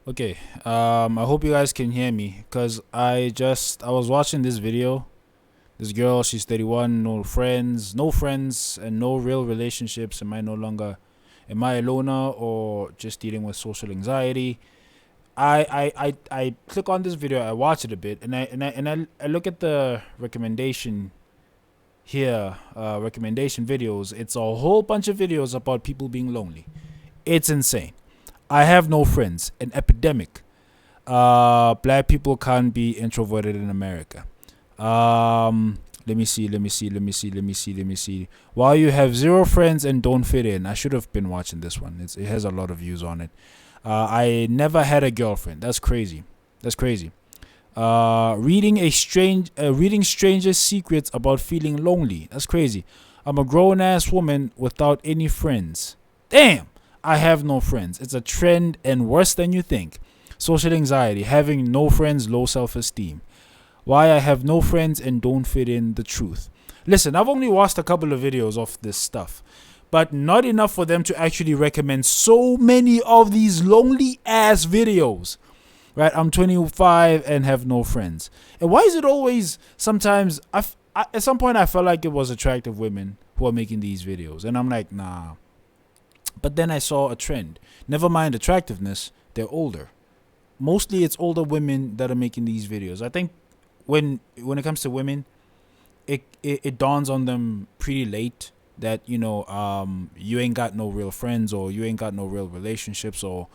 Okay, I hope you guys can hear me because I was watching this video. This girl, she's 31, no friends, and no real relationships. Am I a loner or just dealing with social anxiety? I click on this video, I watch it a bit, and I look at the recommendation here, recommendation videos. It's a whole bunch of videos about people being lonely. It's insane. I have no friends, an epidemic. Black people can't be introverted in America. Let me see. Why you have zero friends and don't fit in? I should have been watching this one. It has a lot of views on it. I never had a girlfriend. That's crazy. That's crazy. Reading strangers' secrets about feeling lonely. That's crazy. I'm a grown ass woman without any friends. Damn, I have no friends. It's a trend and worse than you think. Social anxiety, having no friends, low self esteem. Why I have no friends and don't fit in, the truth. Listen, I've only watched a couple of videos of this stuff, but not enough for them to actually recommend so many of these lonely ass videos. Right? I'm 25 and have no friends. And why is it always sometimes at some point I felt like it was attractive women who are making these videos, and I'm like, nah. But then I saw a trend. Never mind attractiveness, they're older. Mostly it's older women that are making these videos. I think when it comes to women, it dawns on them pretty late that you ain't got no real friends, or you ain't got no real relationships, or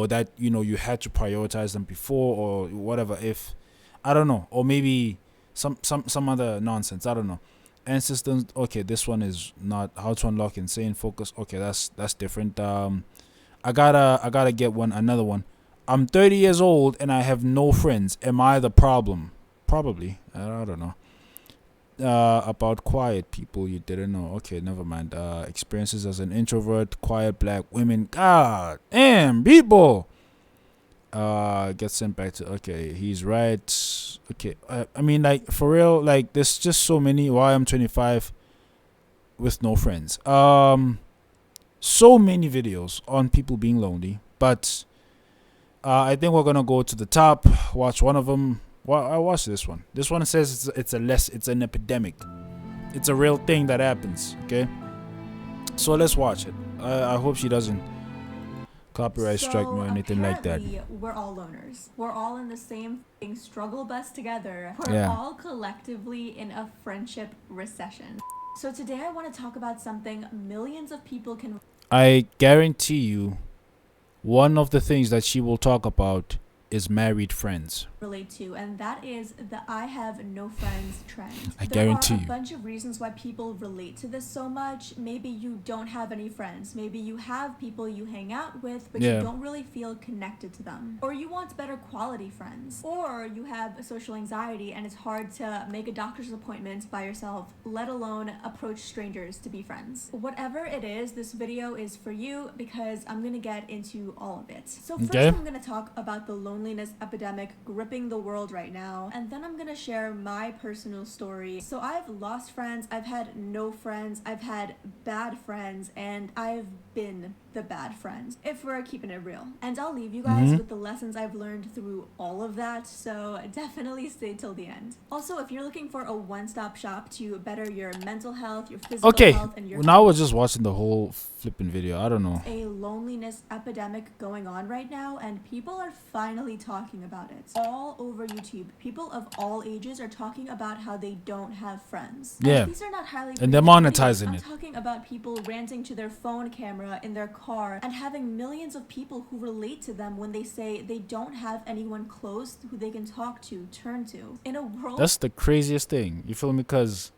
that you had to prioritize them before, or whatever. If I don't know, or maybe some other nonsense, I don't know. And systems. Okay, this one is not how to unlock insane focus. Okay, that's different. I gotta get another one. I'm 30 years old and I have no friends. Am I the problem? Probably. I don't know. About quiet people you didn't know. Okay, never mind. Experiences as an introvert, quiet black women. God damn, people. Get sent back to. Okay, he's right. Okay, I mean, like, for real, like, there's just so many. Why I'm 25 with no friends. So many videos on people being lonely, but I think we're gonna go to the top. Watch one of them. Well, I watched this one. This one says it's an epidemic. It's a real thing that happens. Okay, so let's watch it. I hope she doesn't copyright strike me or anything like that. We're all loners. We're all in the same struggle bus together. We're Yeah. all collectively in a friendship recession. So today I want to talk about something millions of people can I guarantee you, one of the things that she will talk about is married friends. relate to, and that is the I have no friends trend. I There guarantee are a you. bunch of reasons why people relate to this so much. Maybe you don't have any friends. Maybe you have people you hang out with, but Yeah. you don't really feel connected to them. Or you want better quality friends. Or you have social anxiety and it's hard to make a doctor's appointment by yourself, let alone approach strangers to be friends. Whatever it is, this video is for you because I'm gonna get into all of it. So first Okay. I'm gonna talk about the loneliness epidemic gripping the world right now, and then I'm gonna share my personal story. So I've lost friends, I've had no friends, I've had bad friends, and I've been the bad friend, if we're keeping it real. And I'll leave you guys with the lessons I've learned through all of that, so definitely stay till the end. Also, if you're looking for a one-stop shop to better your mental health, your physical Okay. health, and your Now we're just watching the whole flipping video. I don't know. a loneliness epidemic going on right now, and people are finally talking about it all over YouTube. People of all ages are talking about how they don't have friends. Yeah. And these are not highly And they're produced monetizing videos. I'm it. talking about people ranting to their phone camera in their car and having millions of people who relate to them when they say they don't have anyone close who they can talk to, turn to. In a world That's the craziest thing. You feel me? Because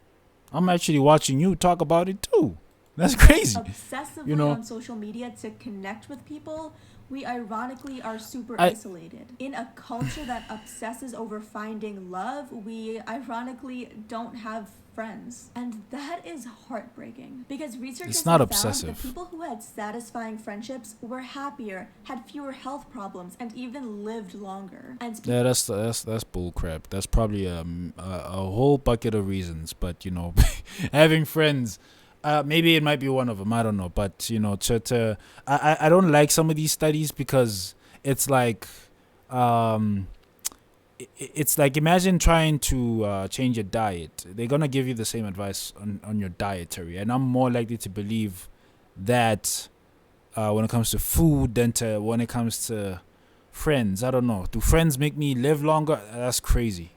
I'm actually watching you talk about it too. That's crazy. obsessively You know? on social media to connect with people, we ironically are super I- isolated. In a culture that obsesses over finding love, we ironically don't have friends. And that is heartbreaking. Because researchers It's not have obsessive. found that people who had satisfying friendships were happier, had fewer health problems, and even lived longer. And Yeah, that's bull crap. That's probably a whole bucket of reasons, but having friends, maybe it might be one of them. I don't know, but I don't like some of these studies because It's like, um, it's like imagine trying to change your diet. They're gonna give you the same advice on your dietary, and I'm more likely to believe that when it comes to food than to when it comes to friends. I don't know. Do friends make me live longer? That's crazy.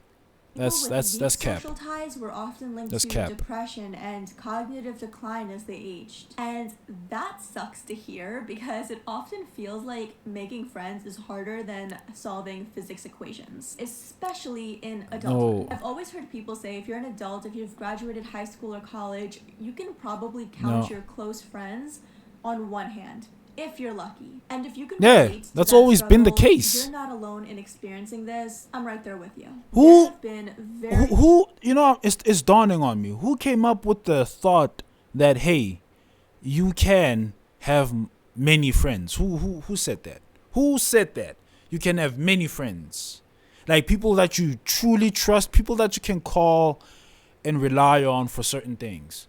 People with That's weak cap. social ties were often linked That's to cap. depression and cognitive decline as they aged. And that sucks to hear because it often feels like making friends is harder than solving physics equations, especially in adulthood. No, I've always heard people say if you're an adult, if you've graduated high school or college, you can probably no. count your close friends on one hand. If you're lucky. And if you can Yeah, relate to that's that always been the struggle, case. you're not alone in experiencing this. I'm right there with you. Who- There have been very who you know, it's dawning on me. Who came up with the thought that hey, you can have many friends? Who said that? Who said that? You can have many friends. Like people that you truly trust, people that you can call and rely on for certain things.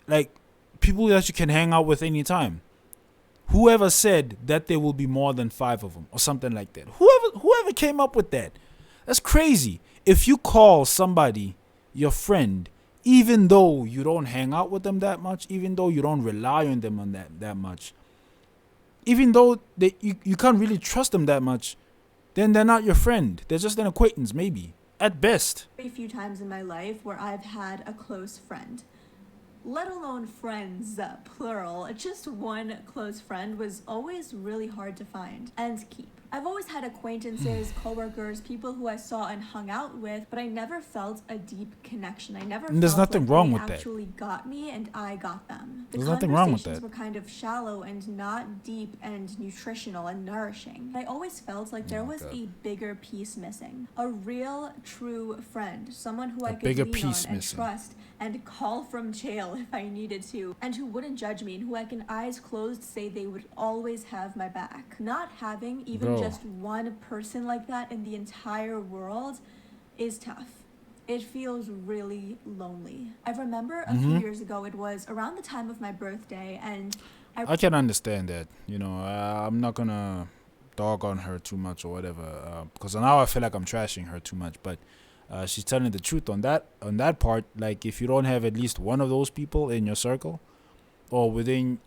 Like people that you can hang out with anytime. Whoever said that there will be more than 5 of them or something like that? Whoever came up with that? That's crazy. If you call somebody your friend, even though you don't hang out with them that much, even though you don't rely on them on that much, even though you can't really trust them that much, then they're not your friend. They're just an acquaintance, maybe. At best. few times in my life where I've had a close friend. Let alone friends, plural. Just one close friend was always really hard to find and keep. I've always had acquaintances, coworkers, people who I saw and hung out with, but I never felt a deep connection. I never And there's felt nothing like wrong they with that. actually got me and I got them. The There's nothing wrong with conversations that. were kind of shallow and not deep and nutritional and nourishing. I always felt like there Oh my was God. a bigger piece missing. A real, true friend. Someone who I could bigger lean piece on and missing. trust and call from jail if I needed to, and who wouldn't judge me and who I can eyes closed say they would always have my back. Not having even Bro. just one person like that in the entire world is tough. It feels really lonely. I remember a few years ago, it was around the time of my birthday, and I can understand that. You know, I'm not gonna dog on her too much or whatever, because now I feel like I'm trashing her too much. But she's telling the truth on that part. Like, if you don't have at least one of those people in your circle, or in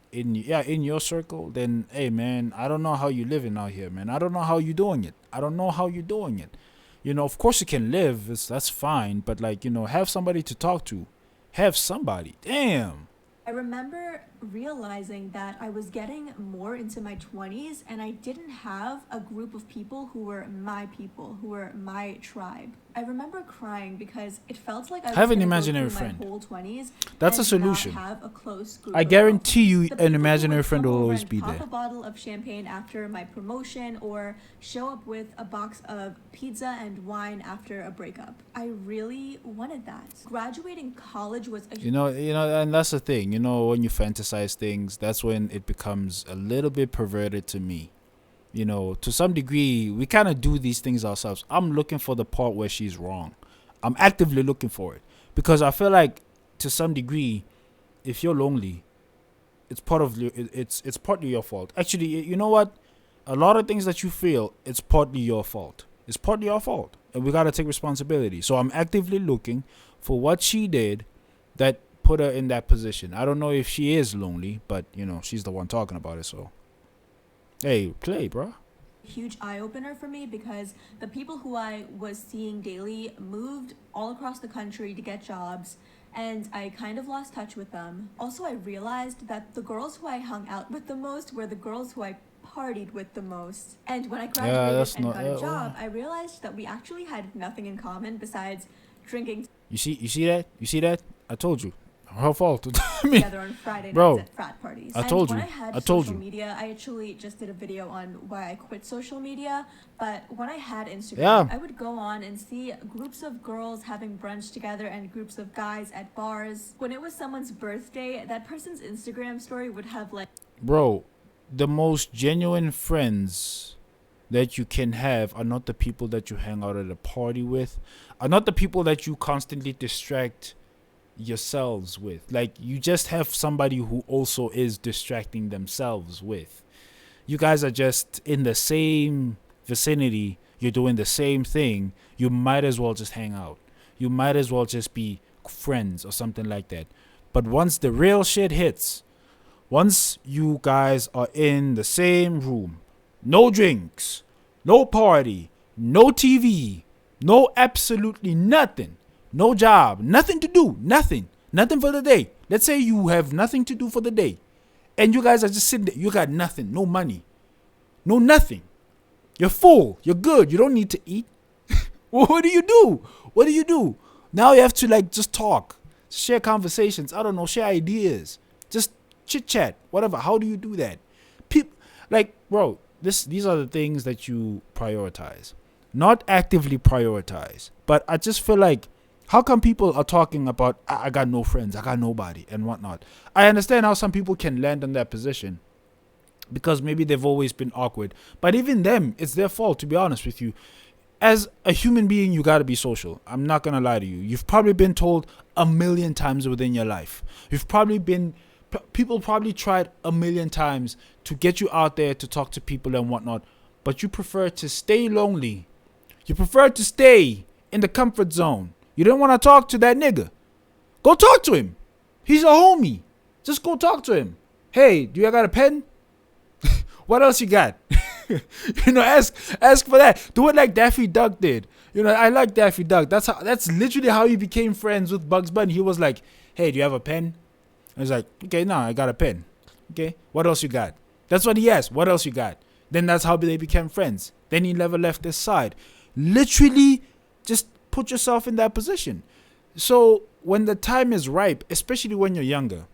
your circle, then hey man, I don't know how you living out here, man. I don't know how you doing it. I don't know how you doing it. You know, of course you can live. That's fine, but like, you know, have somebody to talk to. Have somebody. Damn. I remember realizing that I was getting more into my 20s and I didn't have a group of people, who were my tribe. I remember crying because it felt like I was Have an gonna go imaginary through friend. my whole 20s That's a and solution. not have a close group I of guarantee you The people an who imaginary would friend come will over always and be pop there. a bottle of champagne after my promotion, or show up with a box of pizza and wine after a breakup. I really wanted that. Graduating college was a You know, and that's the thing. You know, when you fantasize things, that's when it becomes a little bit perverted to me. You know, to some degree, we kind of do these things ourselves. I'm looking for the part where she's wrong. I'm actively looking for it because I feel like, to some degree, if you're lonely, it's it's partly your fault. Actually, you know what? A lot of things that you feel, it's partly your fault. It's partly your fault, and we gotta take responsibility. So I'm actively looking for what she did that put her in that position. I don't know if she is lonely, but you know, she's the one talking about it. So, hey, play, bro. huge eye-opener for me because the people who I was seeing daily moved all across the country to get jobs, and I kind of lost touch with them. Also, I realized that the girls who I hung out with the most were the girls who I partied with the most. And when I graduated that's and not- got a job, I realized that we actually had nothing in common besides drinking You see that? I told you, her fault. I mean, together on Friday bro, nights at frat parties. I told and you. When I had I told social you. media, I actually just did a video on why I quit social media. But when I had Instagram, Yeah. I would go on and see groups of girls having brunch together and groups of guys at bars. When it was someone's birthday, that person's Instagram story would have like bro, the most genuine friends that you can have are not the people that you hang out at a party with, are not the people that you constantly distract yourselves with. Like, you just have somebody who also is distracting themselves with. you guys are just in the same vicinity, you're doing the same thing, you might as well just hang out. You might as well just be friends or something like that. But once the real shit hits, once you guys are in the same room, no drinks, no party, no TV, no absolutely nothing, no job, nothing to do, nothing for the day. Let's say you have nothing to do for the day and you guys are just sitting there. You got nothing, no money, no nothing. You're full, you're good, you don't need to eat. What do you do? What do you do? Now you have to like just talk, share conversations, I don't know, share ideas, just chit chat, whatever. How do you do that? Like, bro, these are the things that you prioritize. Not actively prioritize, but I just feel like, how come people are talking about I got no friends, I got nobody and whatnot? I understand how some people can land in that position because maybe they've always been awkward. But even them, it's their fault, to be honest with you. As a human being, you got to be social. I'm not going to lie to you. You've probably been told a million times within your life. People probably tried a million times to get you out there to talk to people and whatnot, but you prefer to stay lonely. You prefer to stay in the comfort zone. You don't want to talk to that nigga. Go talk to him. He's a homie. Just go talk to him. Hey, do you got a pen? What else you got? Ask for that. Do it like Daffy Duck did. I like Daffy Duck. That's literally how he became friends with Bugs Bunny. He was like, hey, do you have a pen? I was like, okay, no, I got a pen. Okay, what else you got? That's what he asked. What else you got? Then that's how they became friends. Then he never left his side. Literally, just put yourself in that position. So when the time is ripe, especially when you're younger,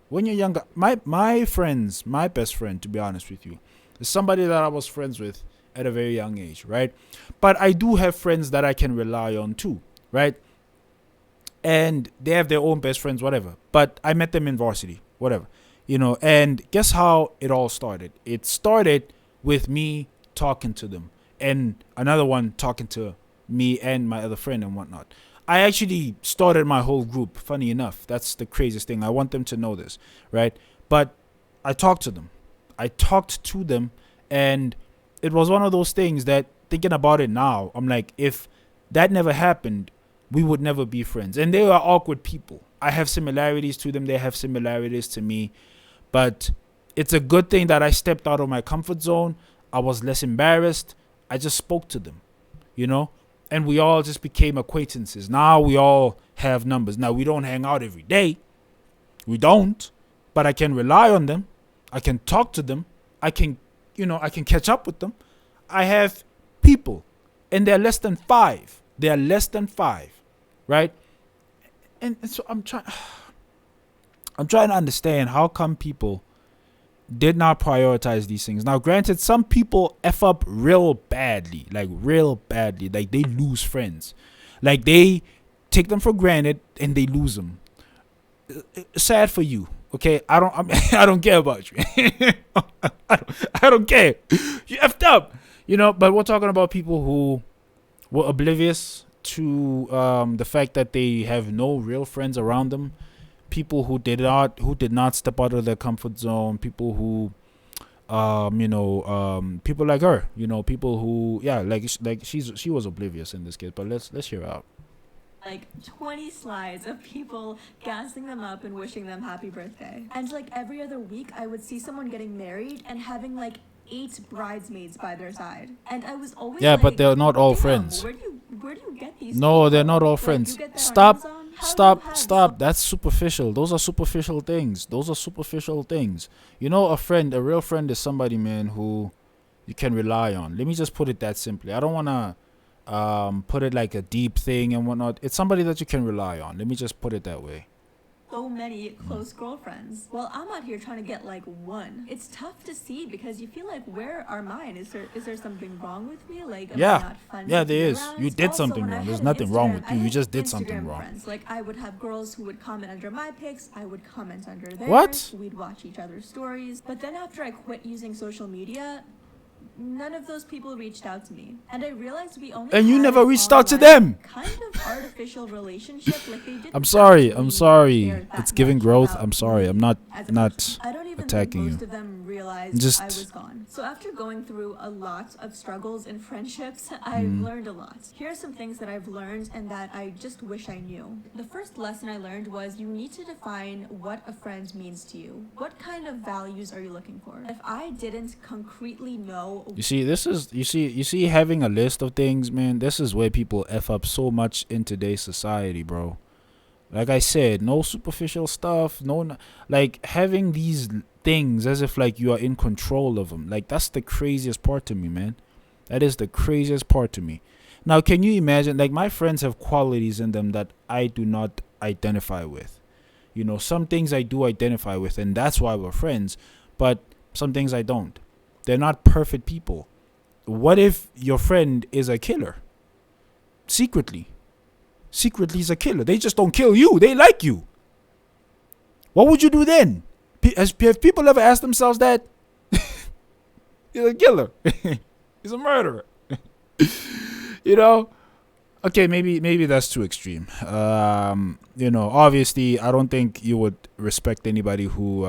my friends, my best friend, to be honest with you, is somebody that I was friends with at a very young age, right? But I do have friends that I can rely on too, right? And they have their own best friends, whatever. But I met them in varsity, whatever. And guess how it all started? It started with me talking to them and another one talking to me and my other friend and whatnot. I actually started my whole group, funny enough. That's the craziest thing. I want them to know this, right? But I talked to them. And it was one of those things that, thinking about it now, I'm like, if that never happened, we would never be friends. And they are awkward people. I have similarities to them. They have similarities to me. But it's a good thing that I stepped out of my comfort zone. I was less embarrassed. I just spoke to them, and we all just became acquaintances. Now we all have numbers. Now we don't hang out every day. We don't. But I can rely on them. I can talk to them. I can catch up with them. I have people, and they're less than 5. Right? And so I'm trying to understand how come people did not prioritize these things. Now, granted, some people F up real badly. Like they lose friends. Like they take them for granted and they lose them. Sad for you. Okay, I don't care about you. I don't care. You effed up. But we're talking about people who were oblivious to the fact that they have no real friends around them. People who did not step out of their comfort zone. People who, people like her. People who, she was oblivious in this case. But let's hear her out. Like 20 slides of people gassing them up and wishing them happy birthday. And like every other week, I would see someone getting married and having like 8 bridesmaids by their side. And I was always but they're not all friends. Where do you get these No, people? they're not all friends. Stop. That's superficial. Those are superficial things. A real friend is somebody, man, who you can rely on. Let me just put it that simply. I don't want to put it like a deep thing and whatnot. It's somebody that you can rely on. Let me just put it that way. So many close girlfriends. Well, I'm out here trying to get like one. It's tough to see because you feel like, where are mine? Is there something wrong with me? Like, am I not fun there to be is. around? You did Also, something when I wrong. had There's an nothing wrong Instagram, with I you. You had just did Instagram something wrong. friends. Like, I would have girls who would comment under my pics. I would comment under theirs. What? We'd watch each other's stories. But then after I quit using social media, none of those people reached out to me, and I realized we only And you had never an reached out to online them. kind of artificial relationship. Like they didn't I'm sorry. actually I'm sorry. care that It's giving much growth. about I'm sorry. me I'm not as a person. not I don't even attacking think you. most of them realize realized I Just was gone. So after going through a lot of struggles in friendships, I've learned a lot. Here are some things that I've learned and that I just wish I knew. The first lesson I learned was you need to define what a friend means to you. What kind of values are you looking for? If I didn't concretely know you see, this is you see having a list of things, man. This is where people f up so much in today's society, bro. Like I said, no superficial stuff, like having these things as if like you are in control of them. Like that's the craziest part to me, man. That is the craziest part to me. Now, can you imagine? Like my friends have qualities in them that I do not identify with. You know, some things I do identify with, and that's why we're friends. But some things I don't. They're not perfect people. What if your friend is a killer? Secretly is a killer. They just don't kill you. They like you. What would you do then? Have people ever asked themselves that? He's a killer. He's a murderer. You know? Okay, maybe that's too extreme. You know, obviously, I don't think you would respect anybody who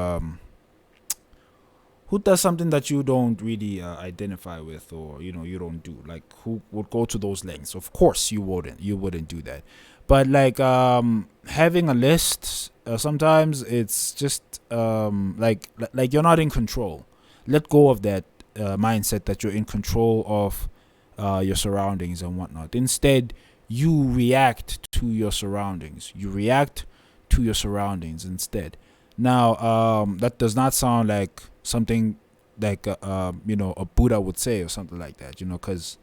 does something that you don't really identify with, or you know you don't do, like who would go to those lengths. Of course you wouldn't do that. But like having a list, sometimes it's just like you're not in control. Let go of that mindset that you're in control of your surroundings and whatnot. Instead, you react to your surroundings. Instead. Now that does not sound like something like you know, a Buddha would say or something like that, you know, because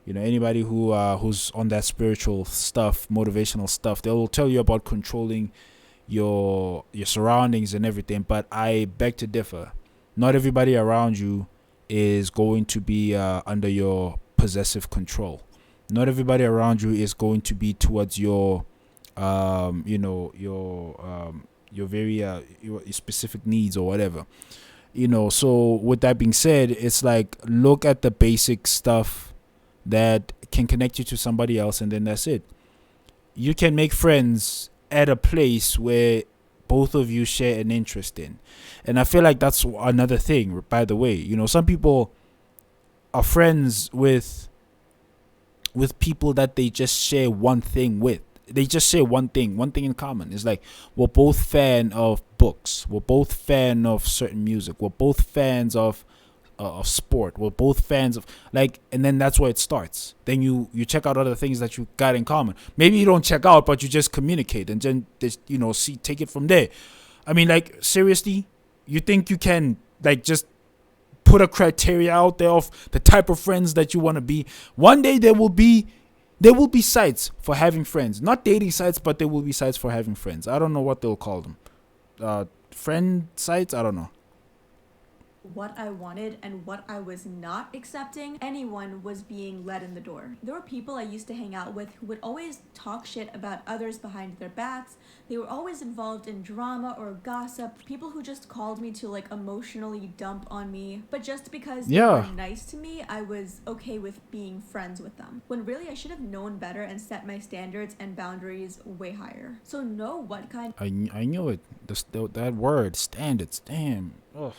you know anybody who's on that spiritual stuff, motivational stuff, they will tell you about controlling your surroundings and everything. But I beg to differ. Not everybody around you is going to be under your possessive control. Not everybody around you is going to be towards your you know, your very your specific needs or whatever, you know. So with that being said, it's like look at the basic stuff that can connect you to somebody else, and then that's it. You can make friends at a place where both of you share an interest in. And I feel like that's another thing, by the way. You know, some people are friends with people that they just share one thing with. They just share one thing in common. It's like we're both fan of books, we're both fan of certain music, we're both fans of sport, we're both fans of, like, and then that's where it starts. Then you check out other things that you got in common. Maybe you don't check out, but you just communicate, and then just, you know, take it from there. I mean, like, seriously, you think you can like just put a criteria out there of the type of friends that you want to be? One day there will be sites for having friends, not dating sites, but there will be sites for having friends. I don't know what they'll call them. Friend sites? I don't know. what I wanted and what I was not accepting, anyone was being let in the door. There were people I used to hang out with who would always talk shit about others behind their backs. They were always involved in drama or gossip. People who just called me to like emotionally dump on me. But just because they were nice to me, I was okay with being friends with them. When really I should have known better and set my standards and boundaries way higher. So know what kind. I knew it. That word, standards. Damn. Ugh.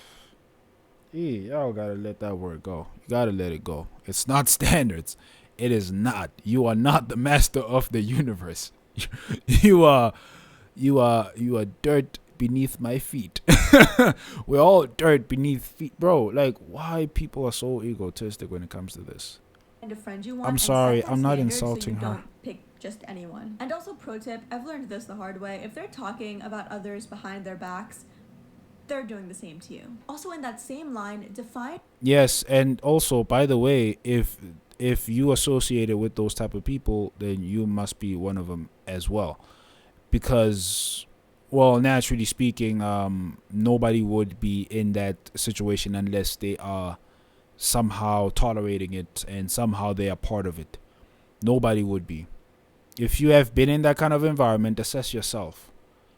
Yeah, y'all gotta let that word go. You gotta let it go. It's not standards. It is not. You are not the master of the universe. You are dirt beneath my feet. We're all dirt beneath feet, bro. Like, why people are so egotistic when it comes to this? Kind of friend you want. I'm sorry, I'm not insulting her. Don't pick just anyone. And also, pro tip: I've learned this the hard way. If they're talking about others behind their backs, they're doing the same to you. Also, in that same line, define. Yes, and also, by the way, if you associated with those type of people, then you must be one of them as well, because, well, naturally speaking, nobody would be in that situation unless they are somehow tolerating it and somehow they are part of it. Nobody would be. If you have been in that kind of environment, assess yourself.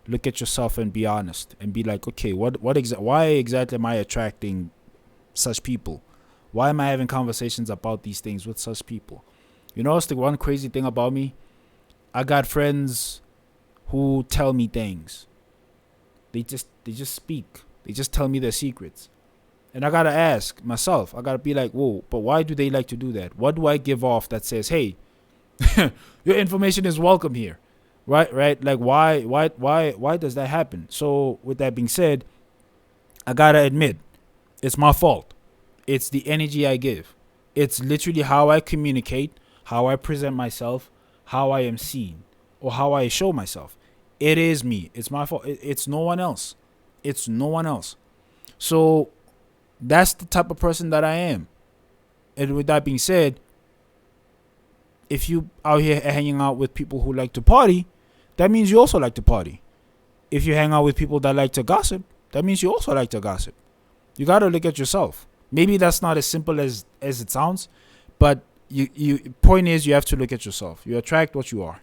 Look at yourself and be honest and be like, okay, why exactly am I attracting such people? Why am I having conversations about these things with such people? You know, it's the one crazy thing about me. I got friends who tell me things. They just speak. They just tell me their secrets. And I gotta ask myself, I gotta be like, whoa, but why do they like to do that? What do I give off that says, hey, your information is welcome here? Right? Like why does that happen? So with that being said, I gotta admit, it's my fault. It's the energy I give. It's literally how I communicate, how I present myself, how I am seen, or how I show myself. It is me. It's my fault. It's no one else. It's no one else. So that's the type of person that I am. And with that being said, if you out here hanging out with people who like to party, that means you also like to party. If you hang out with people that like to gossip, that means you also like to gossip. You gotta look at yourself. Maybe that's not as simple as it sounds, but you point is you have to look at yourself. You attract what you are.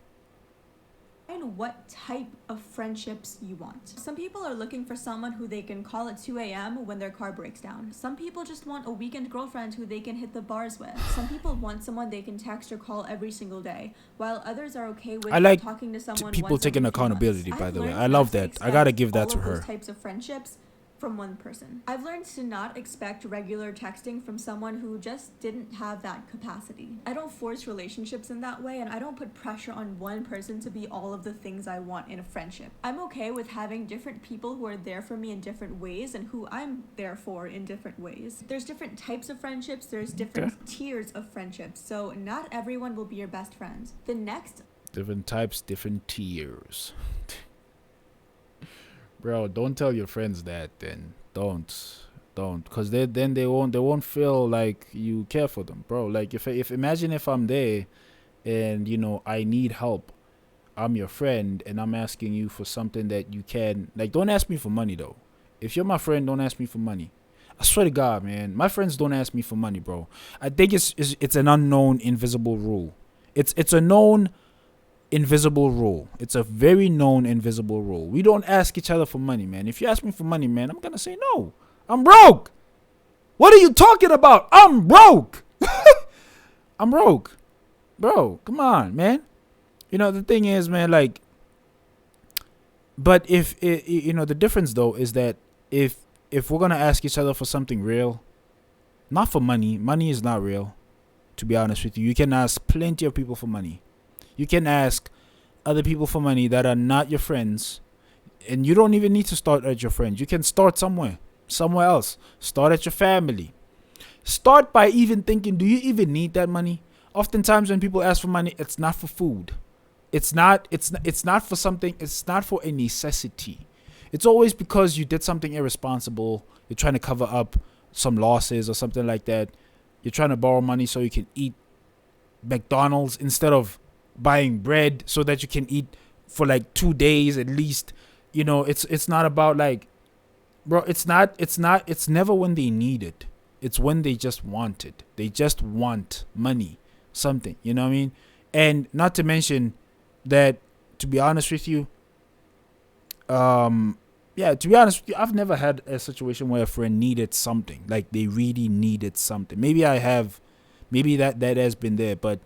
And what type of friendships you want. Some people are looking for someone who they can call at 2 a.m. when their car breaks down. Some people just want a weekend girlfriend who they can hit the bars with. Some people want someone they can text or call every single day, while others are okay with I like talking to someone people once taking every few accountability, months. by I've the way. learned I love not to that. I gotta expect give that all to of those her. types of friendships from one person. I've learned to not expect regular texting from someone who just didn't have that capacity. I don't force relationships in that way, and I don't put pressure on one person to be all of the things I want in a friendship. I'm okay with having different people who are there for me in different ways and who I'm there for in different ways. There's different types of friendships, there's different tiers of friendships, so not everyone will be your best friend. The next Different types, different tiers. Bro, don't tell your friends that then. Don't. Cause then they won't feel like you care for them, bro. Like if imagine if I'm there and I need help. I'm your friend and I'm asking you for something that you can like don't ask me for money though. If you're my friend, don't ask me for money. I swear to God, man. My friends don't ask me for money, bro. I think it's an unknown invisible rule. It's a known invisible rule. It's a very known invisible rule. We don't ask each other for money, man. If you ask me for money, man, I'm gonna say no. I'm broke. What are you talking about? I'm broke. I'm broke. Bro, come on, man. The thing is, man, like, but if the difference though is that if we're gonna ask each other for something real, not for money. Money is not real. To be honest with you, you can ask plenty of people for money. You can ask other people for money that are not your friends, and you don't even need to start at your friends. You can start somewhere else. Start at your family. Start by even thinking, do you even need that money? Oftentimes when people ask for money, it's not for food. It's not for something. It's not for a necessity. It's always because you did something irresponsible. You're trying to cover up some losses or something like that. You're trying to borrow money so you can eat McDonald's instead of buying bread so that you can eat for like 2 days at least. It's not about like, bro, it's never when they need it. It's when they just want it. They just want money, something, you know what I mean? And not to mention that, to be honest with you, I've never had a situation where a friend needed something, like they really needed something. Maybe I have, maybe that has been there, but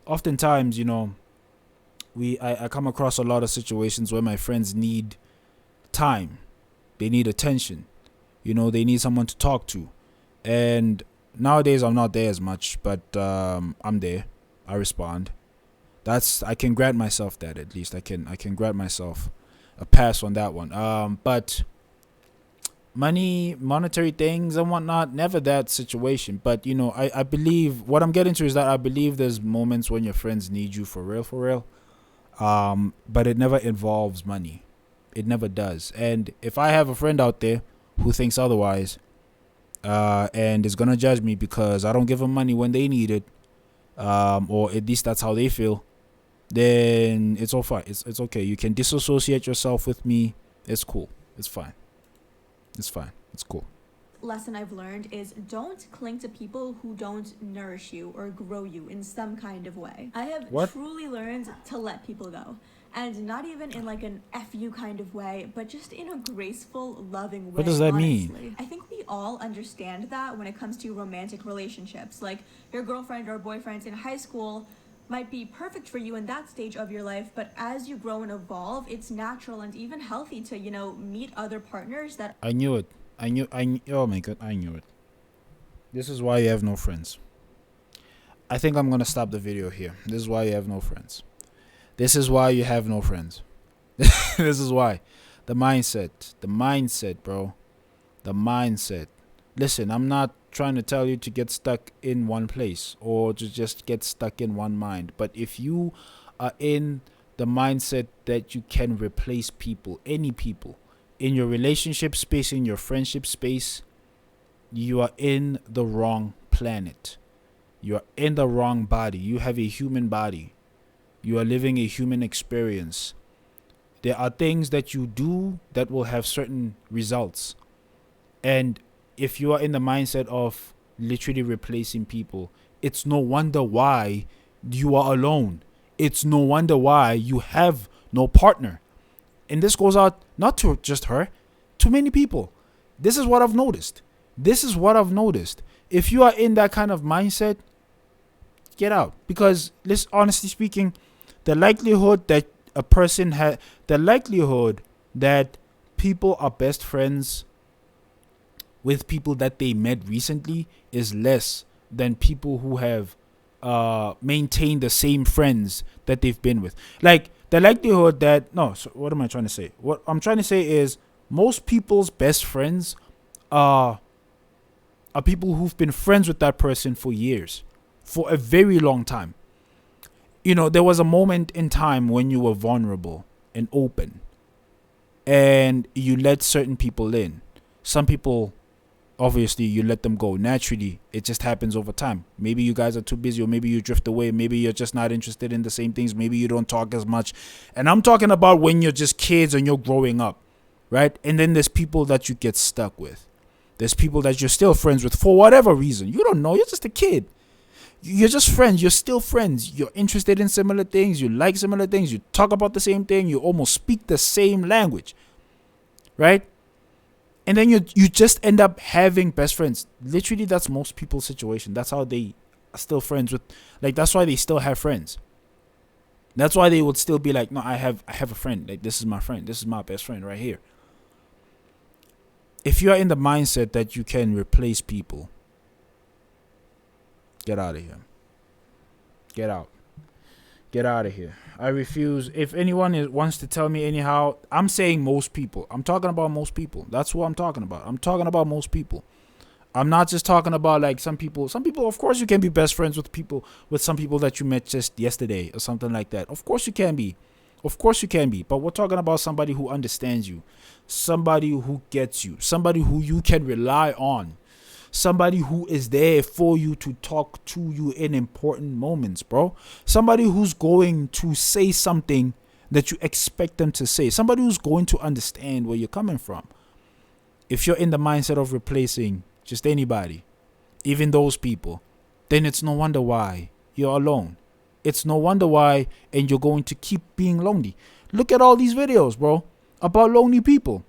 oftentimes, I come across a lot of situations where my friends need time, they need attention, they need someone to talk to, and nowadays I'm not there as much, but I'm there. I respond. I can grant myself that. At least I can grant myself a pass on that one. But money, monetary things and whatnot, never that situation. But I believe what I'm getting to is that I believe there's moments when your friends need you for real. But it never involves money. It never does. And if I have a friend out there who thinks otherwise, and is gonna judge me because I don't give them money when they need it, or at least that's how they feel, then it's all fine. It's okay. You can disassociate yourself with me. It's cool. It's fine. It's fine. It's cool. Lesson I've learned is don't cling to people who don't nourish you or grow you in some kind of way. I have truly learned to let people go. And not even in like an FU kind of way, but just in a graceful, loving way. What does that honestly. mean? I think we all understand that when it comes to romantic relationships. Like your girlfriend or boyfriend in high school might be perfect for you in that stage of your life, but as you grow and evolve, it's natural and even healthy to, meet other partners that I knew it. Oh my god, I knew it. This is why you have no friends. I think I'm gonna stop the video here. This is why you have no friends. This is why you have no friends. This is why. The mindset, bro. The mindset. Listen, I'm not trying to tell you to get stuck in one place or to just get stuck in one mind. But if you are in the mindset that you can replace people, any people, in your relationship space, in your friendship space, you are in the wrong planet. You are in the wrong body. You have a human body. You are living a human experience. There are things that you do that will have certain results. And if you are in the mindset of literally replacing people, it's no wonder why you are alone. It's no wonder why you have no partner. And this goes out not to just her, to many people. This is what I've noticed. If you are in that kind of mindset, get out. Because, honestly speaking, the likelihood that people are best friends with people that they met recently is less than people who have maintained the same friends that they've been with. Like, the likelihood that, no, so what am I trying to say? What I'm trying to say is most people's best friends are people who've been friends with that person for years, for a very long time. You know, there was a moment in time when you were vulnerable and open and you let certain people in. Some people, obviously, you let them go. Naturally, it just happens over time. Maybe you guys are too busy, or maybe you drift away. Maybe you're just not interested in the same things. Maybe you don't talk as much. And I'm talking about when you're just kids and you're growing up, right? And then there's people that you get stuck with. There's people that you're still friends with for whatever reason. You don't know. You're just a kid. You're just friends. You're still friends. You're interested in similar things. You like similar things. You talk about the same thing. You almost speak the same language, right? And then you just end up having best friends. Literally, that's most people's situation. That's how they are still friends with. Like, that's why they still have friends. That's why they would still be like, no, I have a friend. Like, this is my friend. This is my best friend right here. If you are in the mindset that you can replace people, get out of here. Get out. Get out of here. I refuse. If anyone wants to tell me anyhow, I'm saying most people. I'm talking about most people. That's what I'm talking about. I'm talking about most people. I'm not just talking about like some people. Some people, of course, you can be best friends with some people that you met just yesterday or something like that. Of course you can be. Of course you can be. But we're talking about somebody who understands you. Somebody who gets you. Somebody who you can rely on. Somebody who is there for you, to talk to you in important moments, bro. Somebody who's going to say something that you expect them to say. Somebody who's going to understand where you're coming from. If you're in the mindset of replacing just anybody, even those people, then it's no wonder why you're alone. It's no wonder why, and you're going to keep being lonely. Look at all these videos, bro, about lonely people.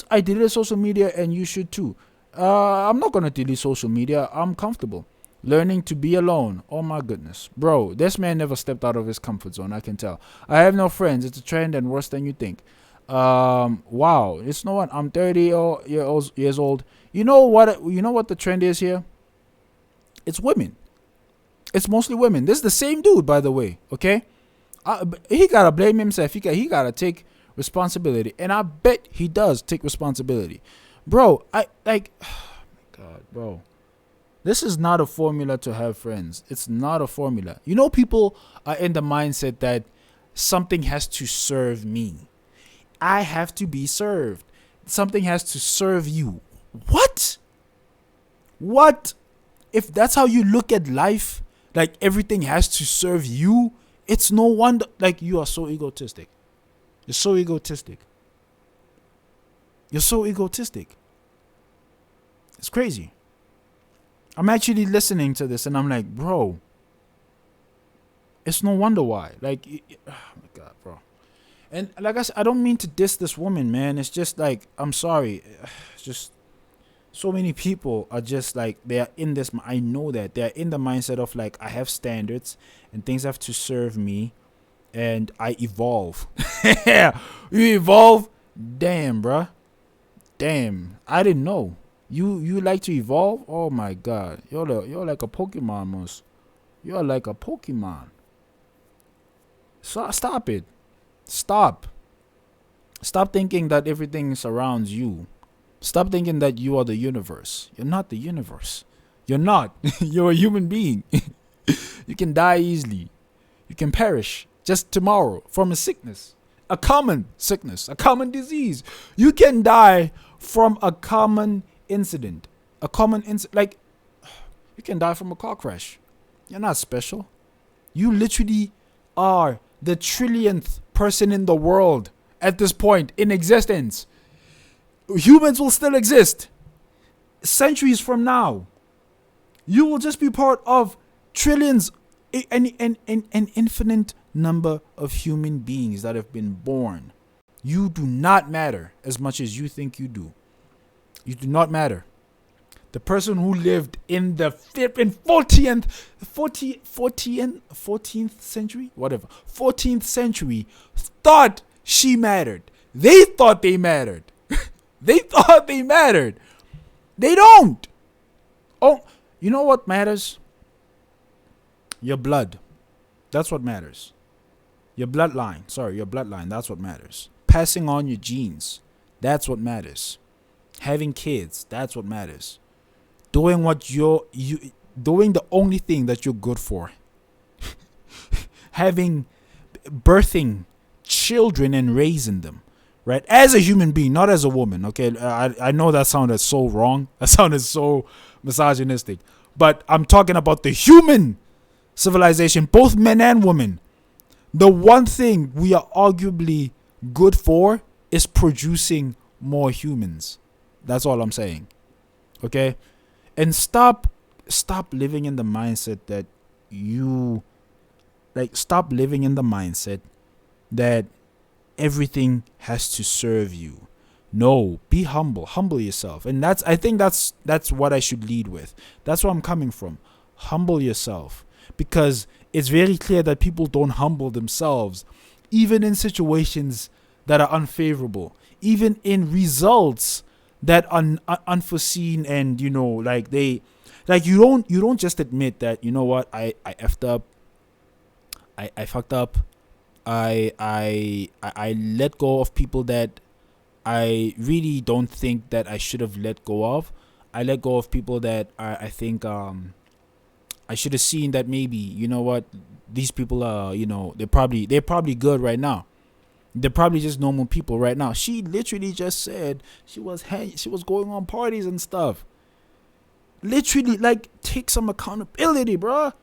I deleted social media, and you should too. I'm not gonna delete social media. I'm comfortable. Learning to be alone. Oh my goodness, bro. This man never stepped out of his comfort zone. I can tell. I have no friends. It's a trend and worse than you think. Wow. It's no one. I'm 30 years old. You know what? You know what the trend is here? It's women. It's mostly women. This is the same dude, by the way. Okay. He gotta blame himself. He gotta take responsibility, and I bet he does take responsibility. Bro, oh my God, bro. This is not a formula to have friends. It's not a formula. You know, people are in the mindset that something has to serve me. I have to be served. Something has to serve you. What? What? If that's how you look at life, like everything has to serve you, it's no wonder. Like, you are so egotistic. You're so egotistic. You're so egotistic. It's crazy. I'm actually listening to this and I'm like, bro, it's no wonder why. Like, oh my God, bro. And like I said, I don't mean to diss this woman, man. It's just like, I'm sorry. It's just so many people are just like, they are in this. I know that they're in the mindset of like, I have standards and things have to serve me and I evolve. Yeah, you evolve. Damn, bruh. Damn, I didn't know. You like to evolve? Oh my god. You're like a Pokemon, Mus. You're like a Pokemon. So stop it. Stop. Stop thinking that everything surrounds you. Stop thinking that you are the universe. You're not the universe. You're not. You're a human being. You can die easily. You can perish just tomorrow from a sickness. A common sickness. A common disease. You can die from a common incident. A common incident. Like, you can die from a car crash. You're not special. You literally are the trillionth person in the world at this point in existence. Humans will still exist centuries from now. You will just be part of trillions, an infinite number of human beings that have been born. You do not matter as much as you think you do. You do not matter. The person who lived in the 14th century, whatever, 14th century, thought she mattered. They thought they mattered. They thought they mattered. They don't. Oh, you know what matters? Your blood. That's what matters. Your bloodline. Sorry, your bloodline. That's what matters. Passing on your genes. That's what matters. Having kids. That's what matters. Doing doing the only thing that you're good for. Birthing children and raising them, right? As a human being, not as a woman. Okay, I know that sounded so wrong. That sounded so misogynistic. But I'm talking about the human civilization, both men and women. The one thing we are arguably good for is producing more humans. That's all I'm saying. Okay? And stop living in the mindset that stop living in the mindset that everything has to serve you. No, be humble. Humble yourself. And I think that's what I should lead with. That's where I'm coming from. Humble yourself. Because it's very clear that people don't humble themselves, even in situations that are unfavorable, even in results that are unforeseen, and you don't just admit that, you know what, I effed up, I fucked up, I let go of people that I really don't think that I should have let go of. I let go of people that I think I should have seen that maybe, you know what, these people are, they're probably good right now. They're probably just normal people right now. She literally just said she was going on parties and stuff. Literally, like, take some accountability, bruh.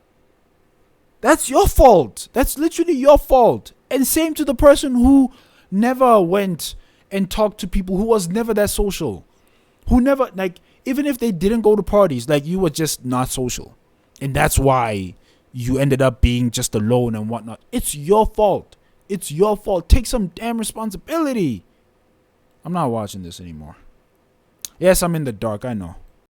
That's your fault. That's literally your fault. And same to the person who never went and talked to people, who was never that social. Who never, like, even if they didn't go to parties, like, you were just not social. And that's why you ended up being just alone and whatnot. It's your fault. It's your fault. Take some damn responsibility. I'm not watching this anymore. Yes, I'm in the dark, I know.